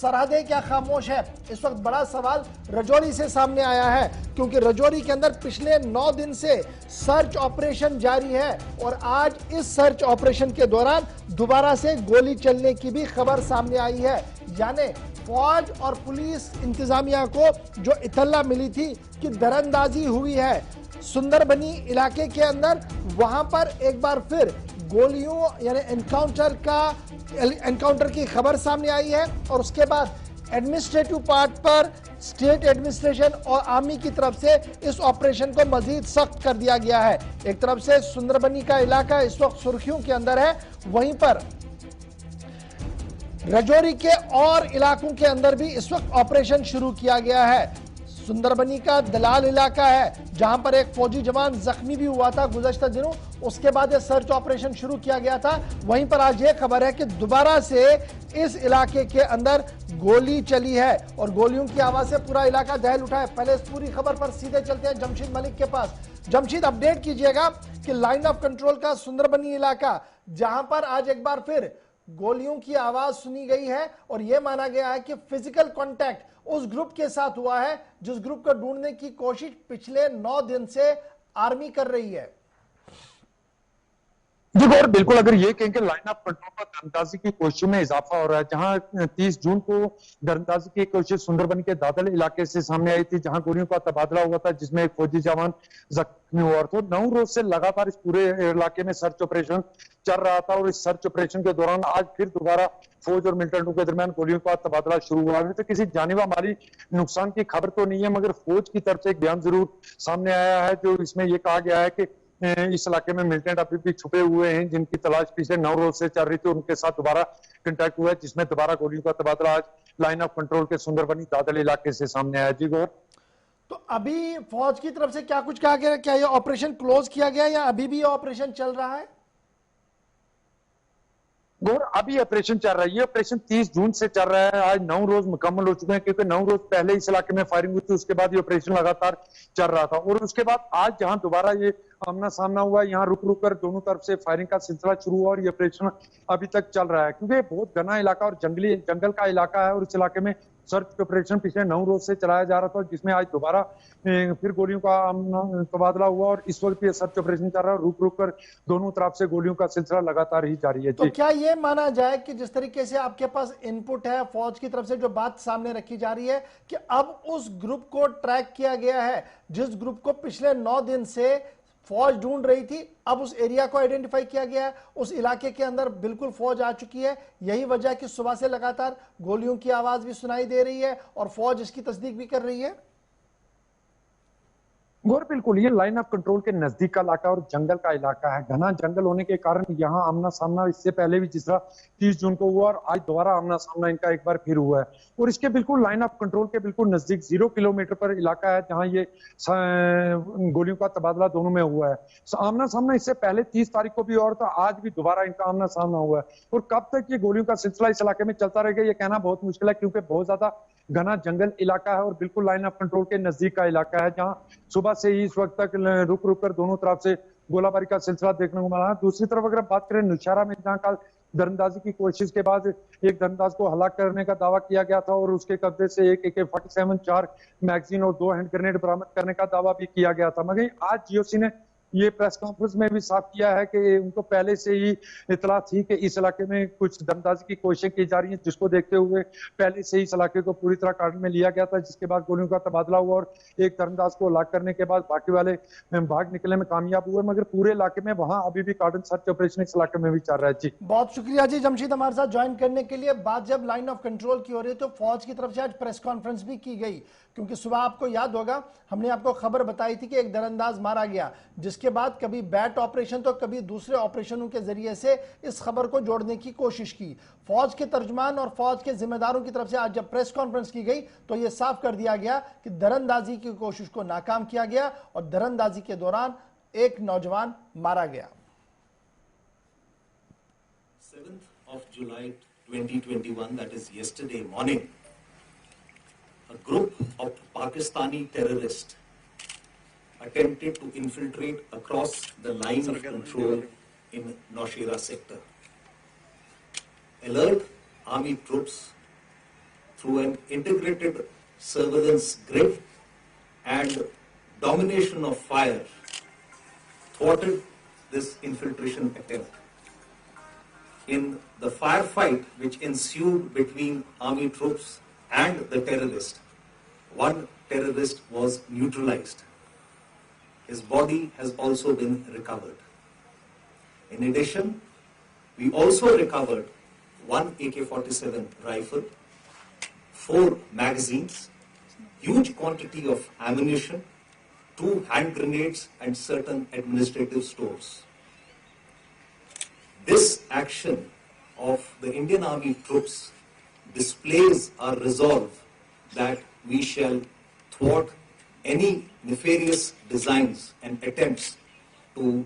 सरहदें क्या खामोश है? इस वक्त बड़ा सवाल रजौरी से सामने आया है, क्योंकि रजौरी के अंदर पिछले 9 दिन से सर्च ऑपरेशन जारी है और आज इस सर्च ऑपरेशन के दौरान दोबारा से गोली चलने की भी खबर सामने आई है। यानी फौज और पुलिस इंतजामिया को जो इत्तला मिली थी कि दरअंदाजी हुई है सुंदरबनी इलाके के अंदर, वहां पर एक बार फिर गोलियों यानी एनकाउंटर की खबर सामने आई है। और उसके बाद एडमिनिस्ट्रेटिव पार्ट पर स्टेट एडमिनिस्ट्रेशन और आर्मी की तरफ से इस ऑपरेशन को मजीद सख्त कर दिया गया है। एक तरफ से सुंदरबनी का इलाका इस वक्त सुर्खियों के अंदर है, वहीं पर रजौरी के और इलाकों के अंदर भी इस वक्त ऑपरेशन शुरू किया गया है। सुंदरबनी का दलाल इलाका है, जहां पर एक फौजी जवान जख्मी भी हुआ था गुज़श्ता दिनों, उसके बाद यह सर्च ऑपरेशन शुरू किया गया था। वहीं पर आज यह खबर है कि दोबारा से इस इलाके के अंदर गोली चली है और गोलियों की आवाज से पूरा इलाका दहल उठा है। पहले इस पूरी खबर पर सीधे चलते हैं जमशीद मलिक के पास। जमशीद, अपडेट कीजिएगा कि लाइन ऑफ कंट्रोल का सुंदरबनी इलाका, जहां पर आज एक बार फिर गोलियों की आवाज सुनी गई है और यह माना गया है कि फिजिकल कांटेक्ट उस ग्रुप के साथ हुआ है जिस ग्रुप को ढूंढने की कोशिश पिछले 9 दिन से आर्मी कर रही है। जी और बिल्कुल, अगर ये कहें कि लाइन ऑफ कंट्रोल पर दरअंदाजी की कोशिशों में इजाफा हो रहा है, जहां 30 जून को दरअंदाजी की कोशिश सुंदरबनी के दादल इलाके से सामने आई थी, जहां गोलियों का तबादला हुआ था, जिसमें एक फौजी जवान जख्मी हुआ था। 9 रोज से लगातार इस पूरे इलाके में सर्च ऑपरेशन चल रहा था और इस सर्च ऑपरेशन के दौरान आज फिर दोबारा फौज और मिलिटेंटों के दरमियान गोलियों का तबादला शुरू हुआ है। तो किसी जानी व माली नुकसान की खबर तो नहीं है, मगर फौज की तरफ से एक बयान जरूर सामने आया है, जो इसमें यह कहा गया है कि इस इलाके में मिलिटेंट अभी भी छुपे हुए हैं, जिनकी तलाश पिछले 9 रोज से चल रही थी। उनके साथ दोबारा कंटेक्ट हुआ है, जिसमें दोबारा गोलियों का तबादला आज लाइन ऑफ कंट्रोल के सुंदरबनी दादल इलाके से सामने आया। जी गौर, तो अभी फौज की तरफ से क्या कुछ कहा गया? क्या ये ऑपरेशन क्लोज किया गया या अभी भी ये ऑपरेशन चल रहा है? गौर, अभी ऑपरेशन चल रहा है। ये ऑपरेशन 30 जून से चल रहा है। आज 9 रोज मुकम्मल हो चुके हैं, क्योंकि 9 रोज पहले इस इलाके में फायरिंग हुई थी, उसके बाद ये ऑपरेशन लगातार चल रहा था। और उसके बाद आज जहां दोबारा ये आमना सामना हुआ, यहाँ रुक रुक कर दोनों तरफ से फायरिंग का सिलसिला शुरू हुआ और ये ऑपरेशन अभी तक चल रहा है, क्योंकि बहुत घना इलाका और जंगल का इलाका है और इस इलाके में सर्च ऑपरेशन पिछले 9 रोज से चलाया जा रहा था, जिसमें आज दोबारा फिर गोलियों का तबादला हुआ और इस वक्त ये सर्च ऑपरेशन चल रहा है। रुक रुक कर दोनों तरफ से गोलियों का सिलसिला लगातार ही जारी है। तो क्या ये माना जाए कि जिस तरीके से आपके पास इनपुट है फौज की तरफ से, जो बात सामने रखी जा रही है कि अब उस ग्रुप को ट्रैक किया गया है जिस ग्रुप को पिछले 9 दिन से फौज ढूंढ रही थी, अब उस एरिया को आइडेंटिफाई किया गया है, उस इलाके के अंदर बिल्कुल फौज आ चुकी है। यही वजह है कि सुबह से लगातार गोलियों की आवाज भी सुनाई दे रही है और फौज इसकी तस्दीक भी कर रही है। गौर, बिल्कुल, ये लाइन ऑफ कंट्रोल के नजदीक का इलाका और जंगल का इलाका है। घना जंगल होने के कारण यहाँ आमना सामना इससे पहले भी जिस तरह 30 जून को हुआ और आज दोबारा आमना सामना इनका एक बार फिर हुआ है। और इसके बिल्कुल लाइन ऑफ कंट्रोल के बिल्कुल नजदीक 0 किलोमीटर पर इलाका है, जहाँ ये गोलियों का तबादला दोनों में हुआ है। आमना सामना इससे पहले 30 तारीख को भी और था, आज भी दोबारा इनका आमना सामना हुआ है। और कब तक ये गोलियों का सिलसिला इस इलाके में चलता रहेगा ये कहना बहुत मुश्किल है, क्योंकि बहुत ज्यादा घना जंगल इलाका है और बिल्कुल लाइन ऑफ कंट्रोल के नजदीक का इलाका है, जहाँ सुबह से ही इस वक्त तक रुक रुक कर दोनों तरफ से गोलाबारी का सिलसिला देखने को मिला है। दूसरी तरफ अगर बात करें नौशहरा में, जहाँ कल दरअंदाजी की कोशिश के बाद एक दरअंदाज को हलाक करने का दावा किया गया था और उसके कब्जे से एक AK-47 4 मैगजीन और 2 हैंड ग्रेनेड बरामद करने का दावा भी किया गया था। मगर आज जीओसी ने ये प्रेस कॉन्फ्रेंस में भी साफ किया है कि उनको पहले से ही इतला थी कि इस इलाके में कुछ दरअंदाजी की कोशिशें की जा रही हैं, जिसको देखते हुए पहले से ही इस इलाके को पूरी तरह कार्डन में लिया गया था, जिसके बाद गोलियों का तबादला हुआ और एक दरअंदाज को हलाक करने के बाद बाकी वाले भाग निकलने में कामयाब हुए। मगर पूरे इलाके में वहां अभी भी कार्डन सर्च ऑपरेशन इस इलाके में भी चल रहा है। जी बहुत शुक्रिया जी जमशीद हमारे साथ ज्वाइन करने के लिए। बात जब लाइन ऑफ कंट्रोल की हो रही है तो फौज की तरफ से आज प्रेस कॉन्फ्रेंस भी की गई, क्योंकि सुबह आपको याद होगा हमने आपको खबर बताई थी कि एक दरअंदाज मारा गया, जिसके बाद कभी बैट ऑपरेशन तो कभी दूसरे ऑपरेशनों के जरिए से इस खबर को जोड़ने की कोशिश की। फौज के तर्जमान और फौज के जिम्मेदारों की तरफ से आज जब प्रेस कॉन्फ्रेंस की गई तो यह साफ कर दिया गया कि दरअंदाजी की कोशिश को नाकाम किया गया और दरअंदाजी के दौरान एक नौजवान मारा गया। 7th of July 2021, that is yesterday morning, a group of Pakistani terrorists attempted to infiltrate across the line of control in Naushera sector. Alert army troops through an integrated surveillance grid and domination of fire, thwarted this infiltration attempt. In the firefight which ensued between army troops and the terrorist, one terrorist was neutralized. His body has also been recovered. In addition, we also recovered one AK-47 rifle, 4 magazines, huge quantity of ammunition, 2 hand grenades and certain administrative stores. This action of the Indian Army troops displays our resolve that we shall thwart any nefarious designs and attempts to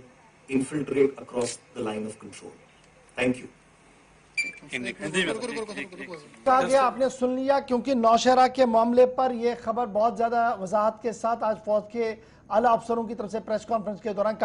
infiltrate across the line of control. Thank you. कहा गया आपने सुन लिया, क्योंकि नौशहरा के मामले पर यह खबर बहुत ज्यादा वजाहत के साथ आज फौज के आला अफसरों की तरफ से प्रेस कॉन्फ्रेंस के दौरान